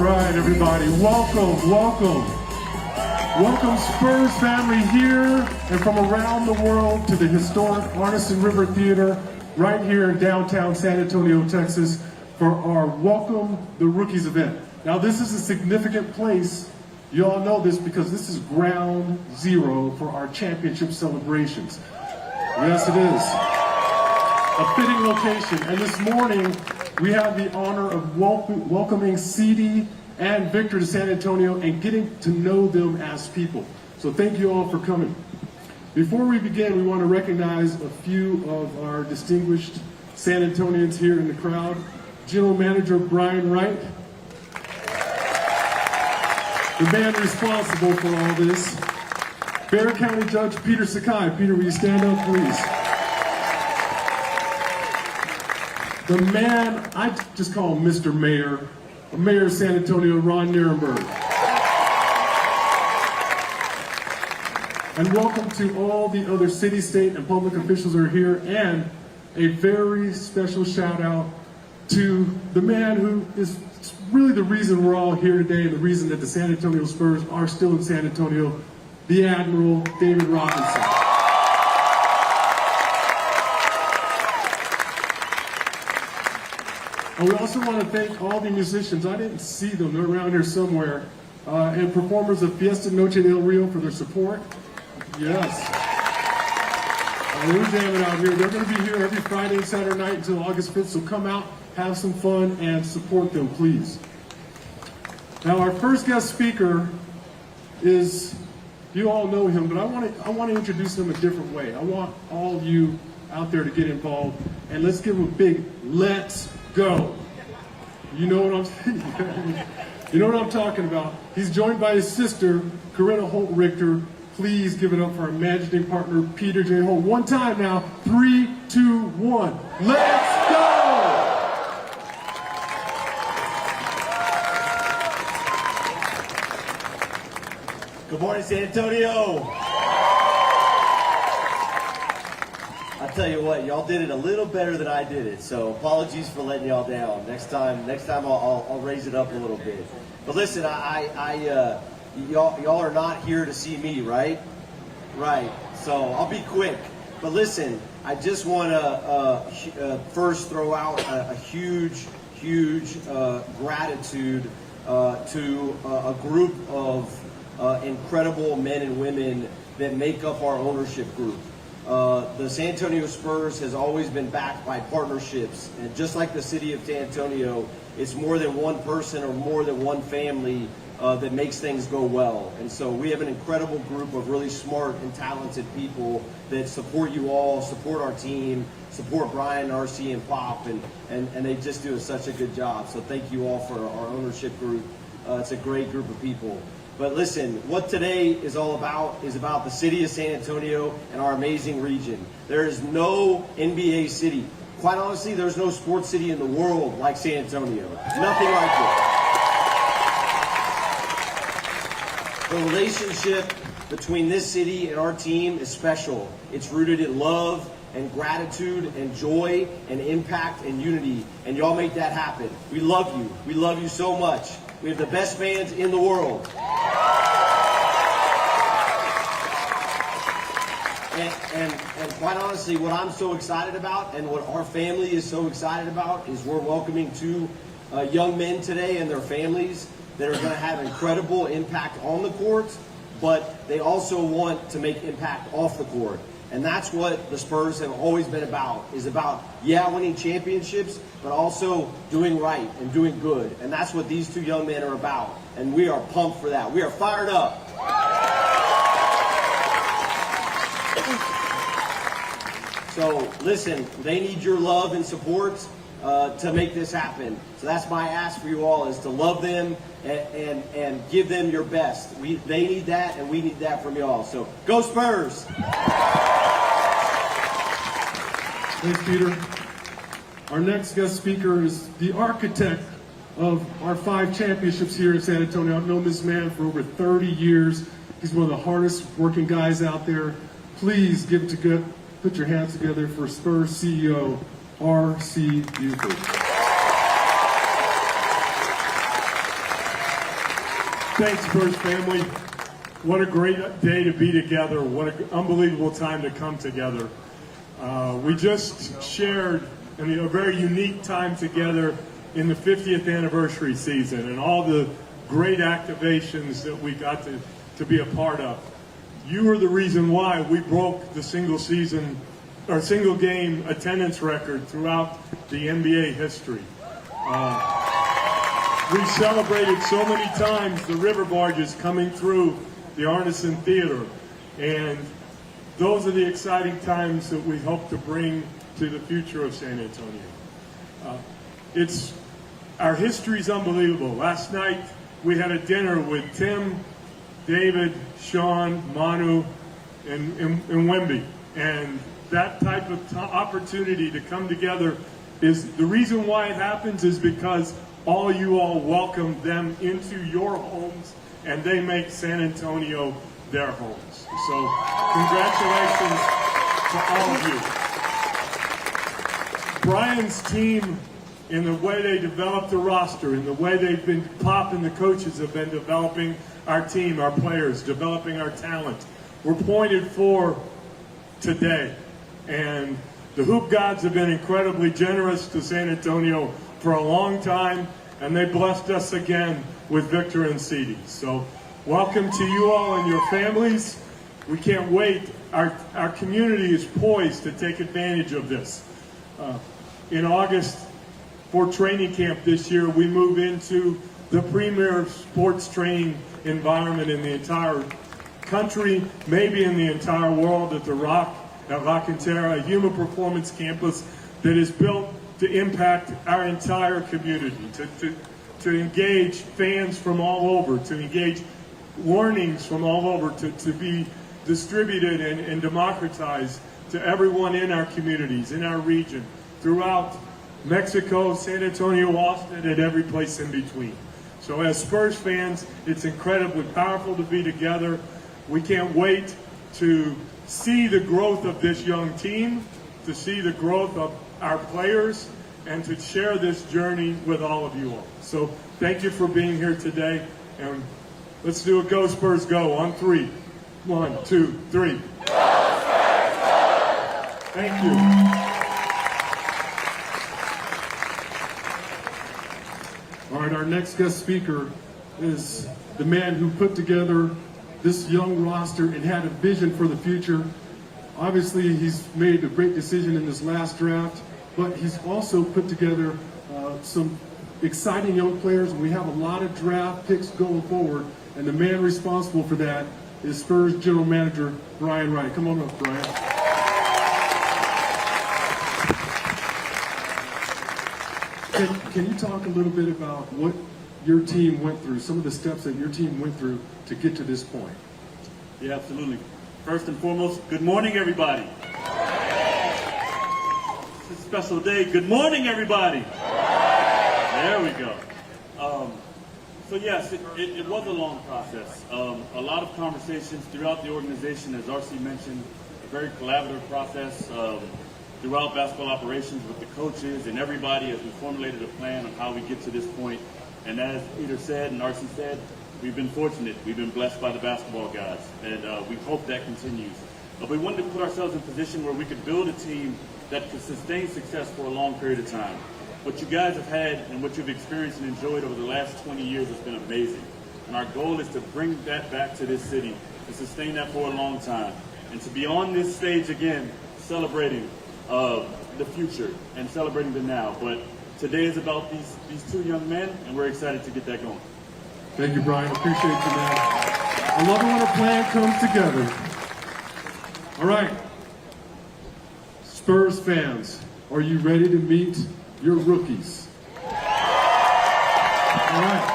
right, everybody, welcome, welcome. Welcome Spurs family here and from around the world to the historic Arneson River Theater right here in downtown San Antonio, Texas for our Welcome the Rookies event. Now this is a significant place. You all know this because this is ground zero for our championship celebrations. Yes, it is. A fitting location. And this morning, we have the honor of welcoming Sidy and Victor to San Antonio and getting to know them as people. So thank you all for coming. Before we begin, we want to recognize a few of our distinguished San Antonians here in the crowd. General Manager Brian Wright, the man responsible for all this. Bexar County Judge Peter Sakai. Peter, will you stand up, please? The man, I just call him Mr. Mayor, the Mayor of San Antonio, Ron Nirenberg. And welcome to all the other city, state, and public officials who are here, and a very special shout out to the man who is really the reason we're all here today and the reason that the San Antonio Spurs are still in San Antonio, the Admiral David Robinson. And we also want to thank all the musicians. I didn't see them, they're around here somewhere. And performers of Fiesta Noche del Rio for their support. Yes. We're jamming out here. They're going to be here every Friday and Saturday night until August 5th, so come out, have some fun, and support them, please. Now, our first guest speaker is, you all know him, but I want to introduce him a different way. I want all of you out there to get involved, and let's give him a big let's go. You know what I'm talking about. He's joined by his sister, Corinna Holt Richter. Please give it up for our managing partner, Peter J. Holt. One time now, 3, 2, 1. Let's go! Good morning, San Antonio. I tell you what, y'all did it a little better than I did it, so apologies for letting y'all down. Next time I'll raise it up a little bit. But listen, y'all are not here to see me, right? Right. So I'll be quick. But listen, I just want to first throw out a huge gratitude to a group of incredible men and women that make up our ownership group. The San Antonio Spurs has always been backed by partnerships, and just like the city of San Antonio, it's more than one person or more than one family that makes things go well. And so we have an incredible group of really smart and talented people that support you all, support our team, support Brian, RC, and Pop, and they just do such a good job. So thank you all for our ownership group. It's a great group of people. But listen, what today is all about is about the city of San Antonio and our amazing region. There is no NBA city. Quite honestly, there's no sports city in the world like San Antonio. Nothing like it. The relationship between this city and our team is special. It's rooted in love and gratitude and joy and impact and unity. And y'all make that happen. We love you. We love you so much. We have the best fans in the world. And quite honestly, what I'm so excited about and what our family is so excited about is we're welcoming two young men today and their families that are going to have incredible impact on the court, but they also want to make impact off the court. And that's what the Spurs have always been about, is about, winning championships, but also doing right and doing good. And that's what these two young men are about. And we are pumped for that. We are fired up. So listen, they need your love and support to make this happen. So that's my ask for you all, is to love them and give them your best. They need that, and we need that from y'all. So go Spurs! Thanks, Peter. Our next guest speaker is the architect of our 5 championships here in San Antonio. I've known this man for over 30 years. He's one of the hardest working guys out there. Please put your hands together for Spurs CEO, R.C. Buford. Thanks, Spurs family. What a great day to be together. What an unbelievable time to come together. We just shared a very unique time together in the 50th anniversary season and all the great activations that we got to be a part of. You are the reason why we broke the single game attendance record throughout the NBA history. We celebrated so many times the river barges coming through the Arneson Theater, and those are the exciting times that we hope to bring to the future of San Antonio. Our history is unbelievable. Last night we had a dinner with Tim, David, Sean, Manu, and Wemby, and that type of opportunity to come together is the reason why it happens is because you all welcome them into your homes, and they make San Antonio their homes. So congratulations to all of you. Brian's team, in the way they developed the roster, in the way they've been, Pop and the coaches have been developing our team, our players, developing our talent, we're pointed for today. And the Hoop Gods have been incredibly generous to San Antonio for a long time, and they blessed us again with Victor and Sidy. So welcome to you all and your families. We can't wait. Our community is poised to take advantage of this. In August, for training camp this year, we move into the premier sports training environment in the entire country, maybe in the entire world, at the Rock, at La Cantera, a human performance campus that is built to impact our entire community, to engage fans from all over, to engage learnings from all over, to be distributed and democratized to everyone in our communities, in our region, throughout Mexico, San Antonio, Austin, and every place in between. So as Spurs fans, it's incredibly powerful to be together. We can't wait to see the growth of this young team, to see the growth of our players, and to share this journey with all of you all. So thank you for being here today, and let's do a Go Spurs Go on 3. 1, 2, 3. Go Spurs Go! Thank you. All right, our next guest speaker is the man who put together this young roster and had a vision for the future. Obviously, he's made a great decision in this last draft, but he's also put together some exciting young players. We have a lot of draft picks going forward, and the man responsible for that is Spurs General Manager Brian Wright. Come on up, Brian. Can you talk a little bit about what your team went through, some of the steps that your team went through to get to this point? Yeah, absolutely. First and foremost, good morning, everybody. It's a special day. Good morning, everybody. There we go. So yes, it was a long process. A lot of conversations throughout the organization, as RC mentioned, a very collaborative process throughout basketball operations with the coaches and everybody as we formulated a plan on how we get to this point. And as Peter said and RC said, we've been fortunate. We've been blessed by the basketball gods, and we hope that continues. But we wanted to put ourselves in a position where we could build a team that could sustain success for a long period of time. What you guys have had and what you've experienced and enjoyed over the last 20 years has been amazing. And our goal is to bring that back to this city, to sustain that for a long time, and to be on this stage again, celebrating the future and celebrating the now. But today is about these two young men, and we're excited to get that going. Thank you, Brian. Appreciate you, man. I love it when a plan comes together. All right. Spurs fans, are you ready to meet your rookies? All right.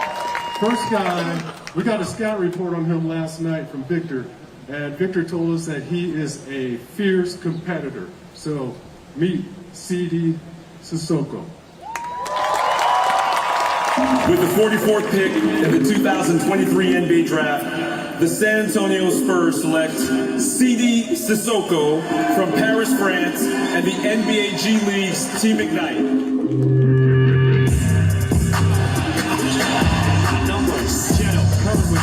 First guy, we got a scout report on him last night from Victor, and Victor told us that he is a fierce competitor. So, meet Sidy Cissoko. With the 44th pick in the 2023 NBA Draft, the San Antonio Spurs select Sidy Cissoko from Paris, France, and the NBA G League's Team Ignite. Currently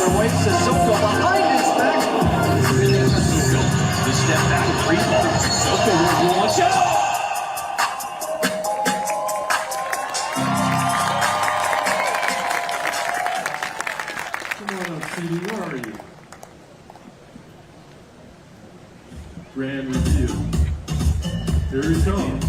Away Cissoko behind his back. Cissoko, the step back three ball. Cissoko will launch it. Come on up, Sidy, where are you? Grand review. Here he comes.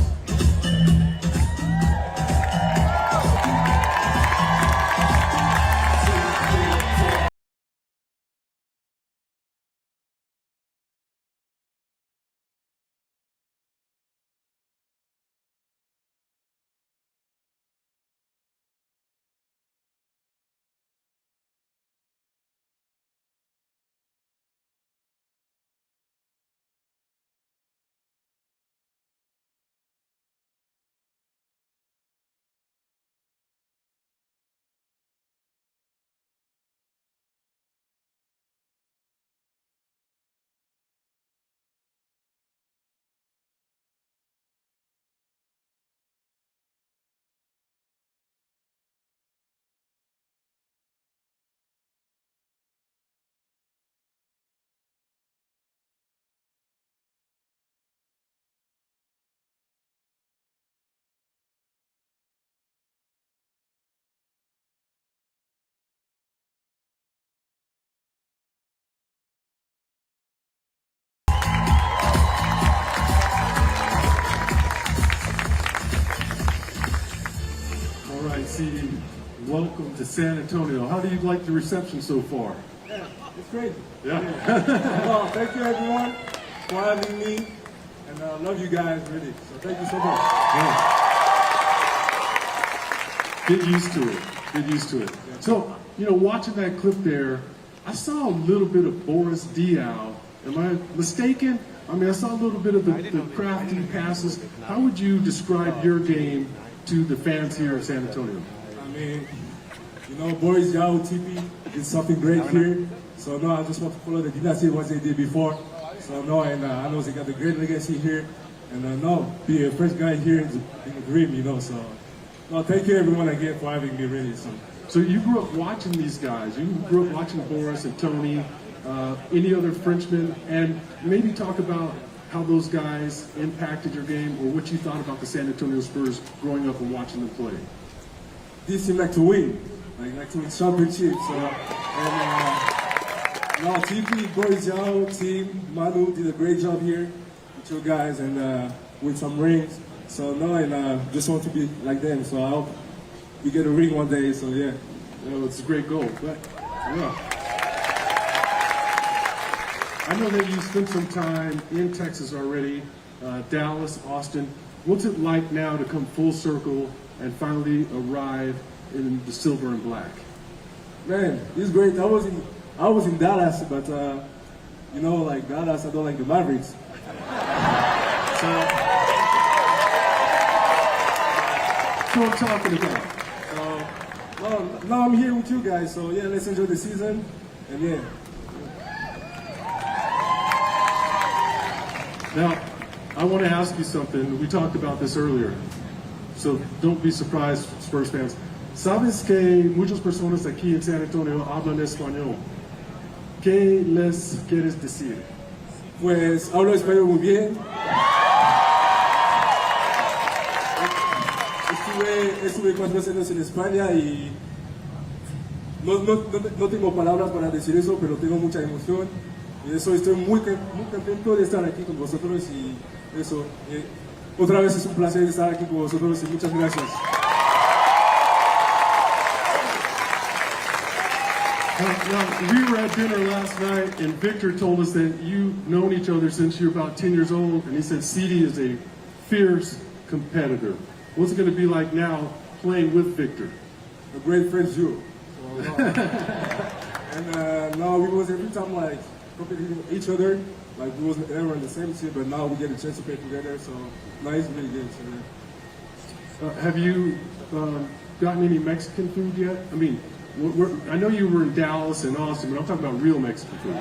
All right, Sidy, welcome to San Antonio. How do you like the reception so far? Yeah, it's great. Yeah. Well, thank you everyone for having me, and I love you guys really. So thank you so much. Get used to it. Get used to it. So, watching that clip there, I saw a little bit of Boris Diaw. Am I mistaken? I mean, I saw a little bit of the crafty passes. How would you describe your game to the fans here in San Antonio? I mean, Boris Diaw, TP did something great here. So no, I just want to follow the dynasty what they did before. So no, and I know they got a great legacy here. And no, be a first guy here is a dream, So no, thank you everyone again for having me really. So you grew up watching these guys. You grew up watching Boris and Tony, any other Frenchmen, and maybe talk about how those guys impacted your game or what you thought about the San Antonio Spurs growing up and watching them play. This team like to win, like to win championships. No, TP, Boris Diaw, team, Manu did a great job here with you guys and with some rings. So no, and just want to be like them. So I hope we get a ring one day. So yeah, It's a great goal. But yeah. I know that you spent some time in Texas already, Dallas, Austin. What's it like now to come full circle and finally arrive in the silver and black? Man, it's great. I was in Dallas, but like Dallas, I don't like the Mavericks. So what I'm talking about. So now I'm here with you guys. So yeah, let's enjoy the season, and yeah. Now, I want to ask you something. We talked about this earlier, so don't be surprised, Spurs fans. Sabes que muchas personas aquí en San Antonio hablan español. ¿Qué les quieres decir? Pues hablo español muy bien. Estuve 4 años en España y no tengo palabras para decir eso, pero tengo mucha emoción. Y eso estoy muy contento de estar aquí con vosotros y eso. Otra vez es un placer estar aquí con vosotros y muchas gracias. Now, we were at dinner last night, and Victor told us that you've known each other since you're about 10 years old, and he said Sidy is a fierce competitor. What's it going to be like now playing with Victor? A great friend too. So, and now we was every time like competing with each other, like we wasn't ever on the same team, but now we get a chance to play together. So now it's really good. So, yeah. Have you gotten any Mexican food yet? I mean, I know you were in Dallas and Austin, but I'm talking about real Mexican food.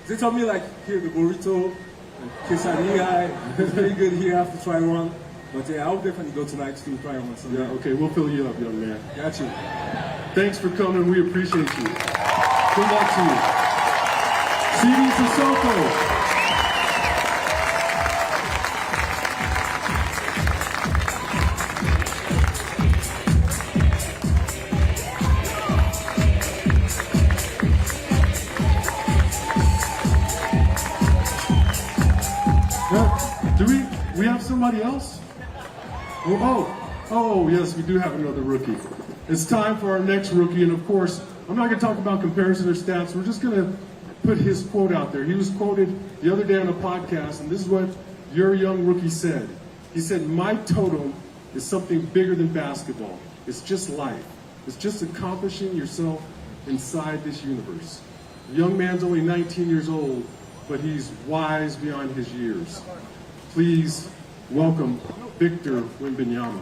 They told me like here the burrito, like quesadilla, it's very good here. I have to try one. But yeah, I'll definitely go tonight to try on something. Yeah, okay, we'll fill you up, young man. Got you. Thanks for coming. We appreciate you. Good luck to you. Sidy Cissoko. Do we have somebody else? Oh, yes, we do have another rookie. It's time for our next rookie, and of course, I'm not going to talk about comparison or stats. We're just going to put his quote out there. He was quoted the other day on a podcast, and this is what your young rookie said. He said, "My totem is something bigger than basketball. It's just life. It's just accomplishing yourself inside this universe." The young man's only 19 years old, but he's wise beyond his years. Please welcome Victor Wembanyama.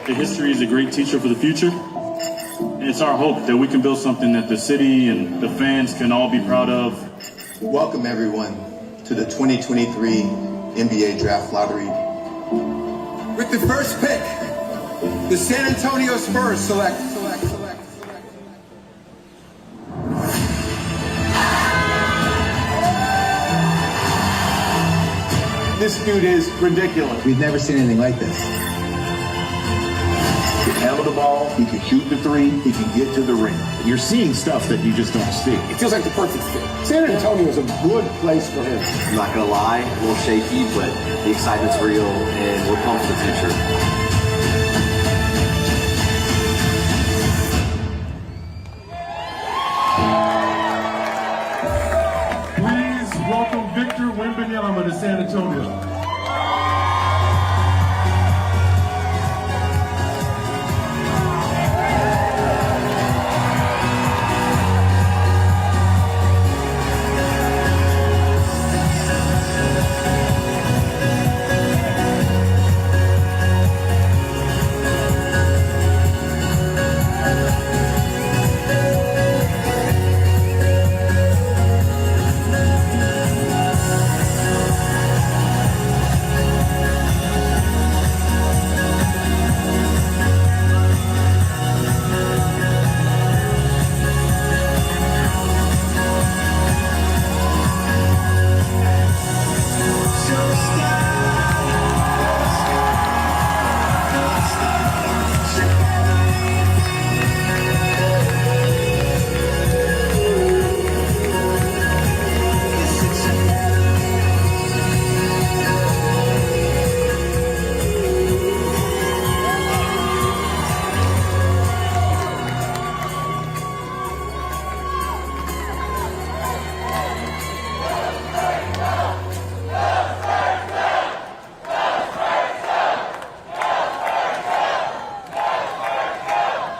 The history is a great teacher for the future. And it's our hope that we can build something that the city and the fans can all be proud of. Welcome everyone to the 2023 NBA Draft Lottery. With the first pick, the San Antonio Spurs select. This dude is ridiculous. We've never seen anything like this. He can handle the ball, he can shoot the three, he can get to the ring. You're seeing stuff that you just don't see. It feels like the perfect fit. San Antonio is a good place for him. I'm not gonna lie, a little shaky, but the excitement's real and we're pumped for the future. Welcome Victor Wembanyama to San Antonio.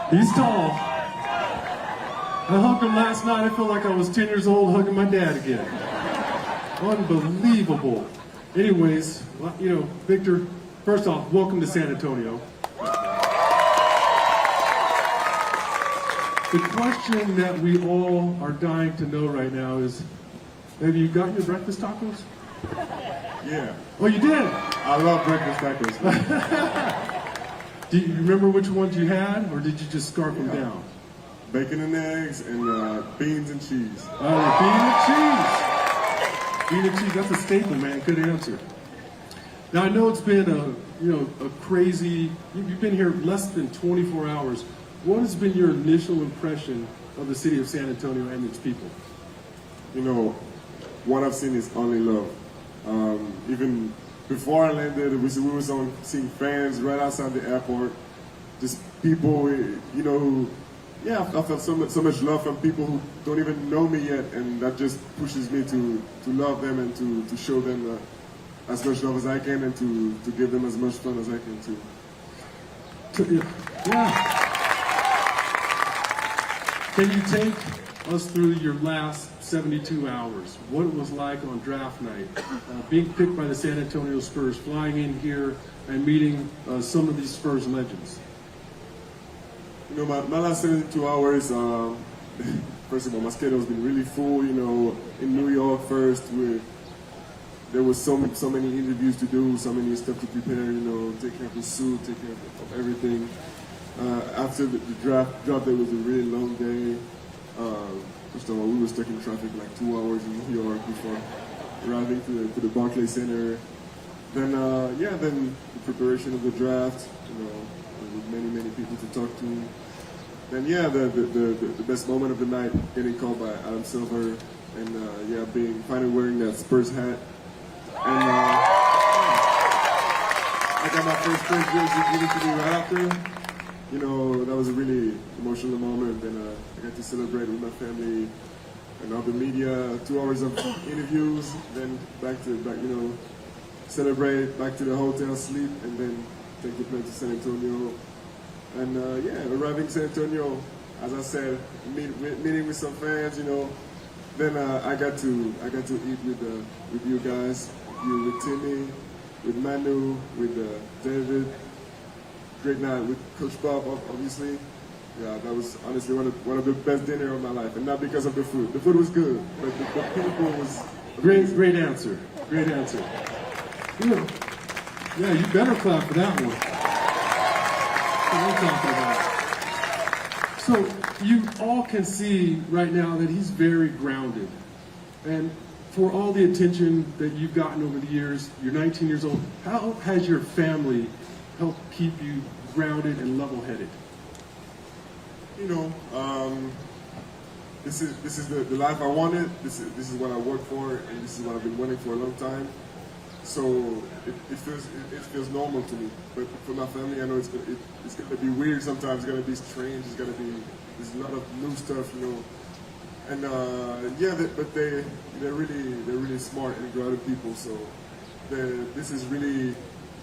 He's tall. I hugged him last night. I felt like I was 10 years old hugging my dad again. Unbelievable. Anyways, Victor, first off, welcome to San Antonio. The question that we all are dying to know right now is, have you gotten your breakfast tacos? Yeah. Oh, you did? I love breakfast tacos. Do you remember which ones you had, or did you just scarf them down? Bacon and eggs and beans and cheese. Bean and cheese. Bean and cheese, that's a staple, man. Good answer. Now, I know it's been a crazy, you've been here less than 24 hours. What has been your initial impression of the city of San Antonio and its people? What I've seen is only love. Even before I landed, we were seeing fans right outside the airport. Just people, who, I felt so much love from people who don't even know me yet, and that just pushes me to love them and to show them as much love as I can and to give them as much fun as I can too. Yeah. Can you take us through your last 72 hours? What it was like on draft night, being picked by the San Antonio Spurs, flying in here and meeting some of these Spurs legends? My last 72 hours, first of all, my schedule's been really full, in New York first with there was so many interviews to do, so many stuff to prepare, you know, take care of the suit, take care of everything. After the draft, it was a really long day. First of all, we were stuck in traffic like 2 hours in New York before arriving to the Barclays Center. Then, then the preparation of the draft, you know, with many people to talk to. Then, the best moment of the night, getting called by Adam Silver, and finally wearing that Spurs hat. And I got my first Spurs jersey given to me right after. You know, that was a really emotional moment. And I got to celebrate with my family and all the media. 2 hours of interviews, then back, you know, celebrate, back to the hotel, sleep, and then take the plane to San Antonio. And arriving in San Antonio, as I said, meeting with some fans, you know. Then I got to eat with you guys, with Timmy, with Manu, with David. Great night with Coach Bob, obviously. Yeah, that was honestly one of the best dinner of my life, and not because of the food. The food was good, but the people was Great answer. Great answer. Yeah, you better clap for that one. What I'm talking about. So you all can see right now that he's very grounded. And for all the attention that you've gotten over the years, you're 19 years old, how has your family helped keep you grounded and level-headed? You know, this is the life I wanted. This is what I worked for, and this is what I've been wanting for a long time. So it feels normal to me. But for my family, I know it's gonna be weird sometimes. It's gonna be strange. There's a lot of new stuff, you know. And but they're really smart and grounded people. So this is really,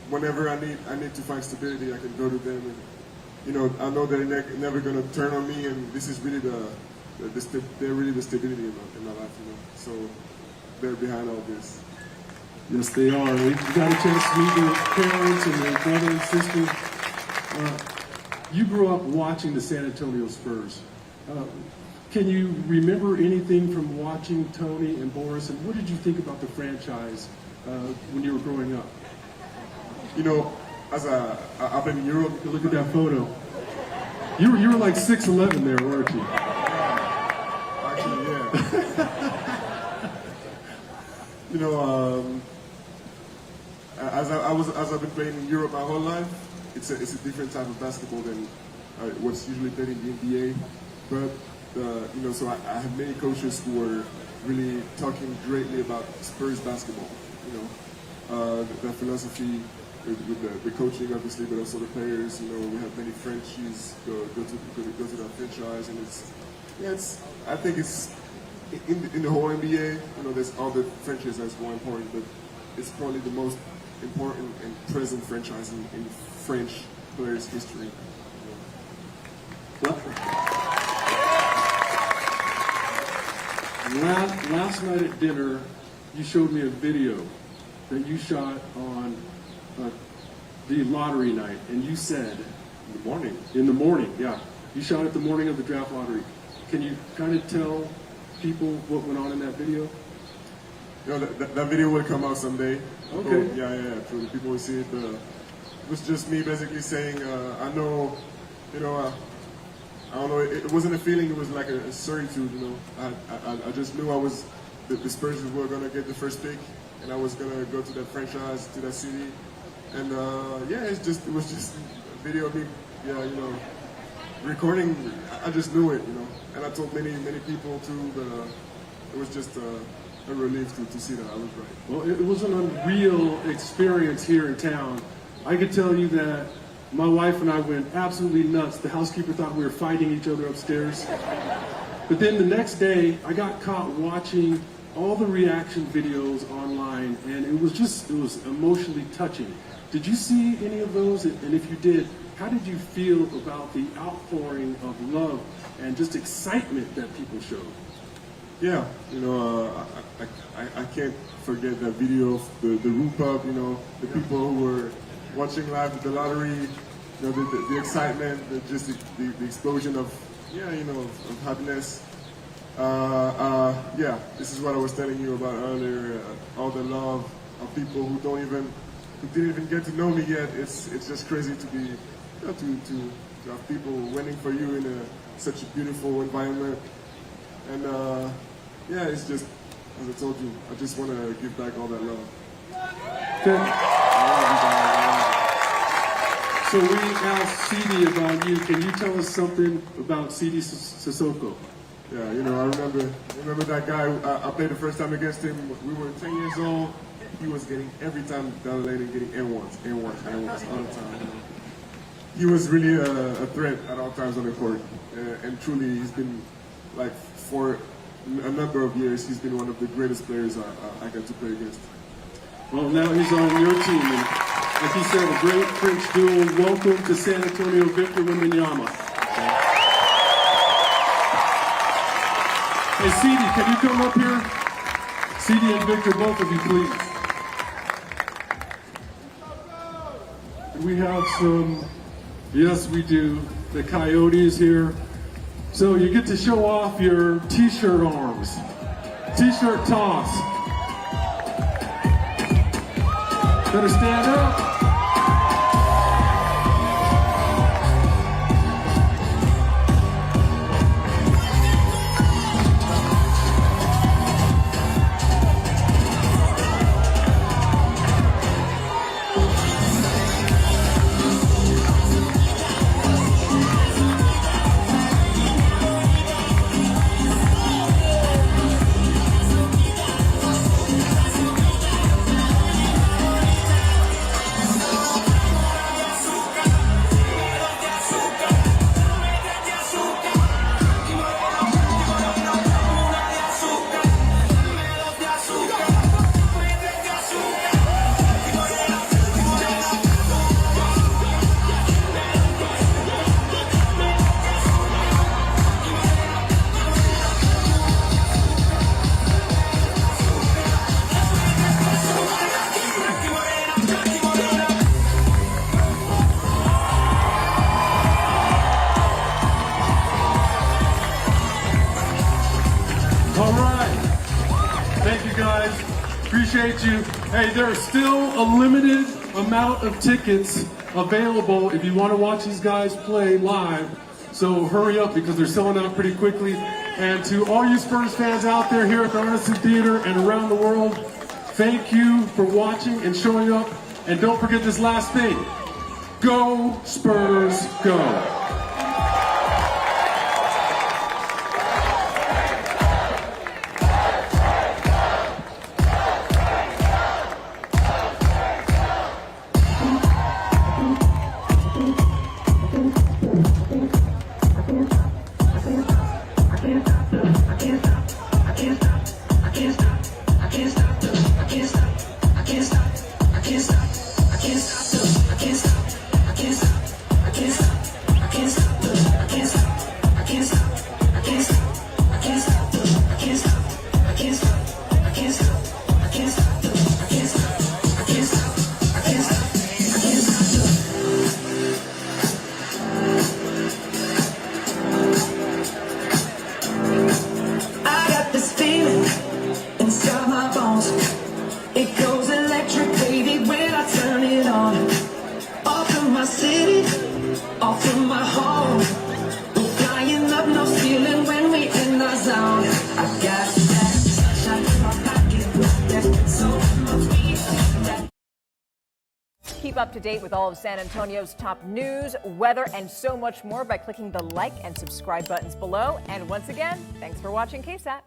whenever I need to find stability, I can go to them, and you know, I know they're never gonna turn on me, and this is really they're really the stability in my life, you know. So they're behind all this. Yes, they are. We got a chance to meet their parents and their brother and sister. You grew up watching the San Antonio Spurs. Can you remember anything from watching Tony and Boris, and what did you think about the franchise when you were growing up? You know, as I've been in Europe. Look at that photo. You were like 6'11" there, weren't you? Actually, yeah. You know, as I've been playing in Europe my whole life, it's a different type of basketball than what's usually played in the NBA. But you know, so I have many coaches who were really talking greatly about Spurs basketball. You know, that philosophy with the coaching, obviously, but also the players. You know, we have many Frenchies go to that franchise, and I think it's in the whole NBA. You know, there's other franchises that's more important, but it's probably the most important and present franchise in French players' history. Last night at dinner, you showed me a video that you shot on the lottery night, and you said in the morning, yeah, you shot it the morning of the draft lottery. Can you kind of tell people what went on in that video? You know, that video will come out someday. Okay. Yeah. So the people will see it. It was just me basically saying, I know, you know, I don't know. It wasn't a feeling. It was like a certitude. You know, I just knew the Spurs were gonna get the first pick, and I was gonna go to that franchise, to that city, and it was just a video of me, you know, recording. I just knew it, you know, and I told many people too, but it was just a relief to see that I was right. Well, it was an unreal experience here in town. I could tell you that my wife and I went absolutely nuts. The housekeeper thought we were fighting each other upstairs. But then the next day, I got caught watching all the reaction videos online, and it was emotionally touching. Did you see any of those? And if you did, how did you feel about the outpouring of love and just excitement that people showed? Yeah, you know, I can't forget that video of the roof up, you know, the people who were watching live the lottery, you know, the excitement, the explosion of, of happiness. This is what I was telling you about earlier, all the love, people who didn't even get to know me yet. It's just crazy to be, to have people waiting for you in such a beautiful environment. And yeah, it's just, as I told you, I just want to give back all that love. So we asked Sidy about you. Can you tell us something about Sidy Cissoko? Yeah, you know, I remember that guy. I played the first time against him. We were 10 years old. He was getting, every time down the lane, getting N1s all the time. You know. He was really a threat at all times on the court, and truly, he's been like for a number of years. He's been one of the greatest players I got to play against. Well, now he's on your team, and like he said, a great French duo. Welcome to San Antonio, Victor Wembanyama. Hey, Sidy, can you come up here? Sidy and Victor, both of you, please. We have some, yes, we do, the Coyotes here. So you get to show off your t-shirt arms. T-shirt toss. Better stand up. Appreciate you. Hey, there's still a limited amount of tickets available if you want to watch these guys play live. So hurry up because they're selling out pretty quickly. And to all you Spurs fans out there here at the Artisan Theater and around the world, thank you for watching and showing up. And don't forget this last thing. Go Spurs, go. Keep up to date with all of San Antonio's top news, weather, and so much more by clicking the like and subscribe buttons below. And once again, thanks for watching KSAT.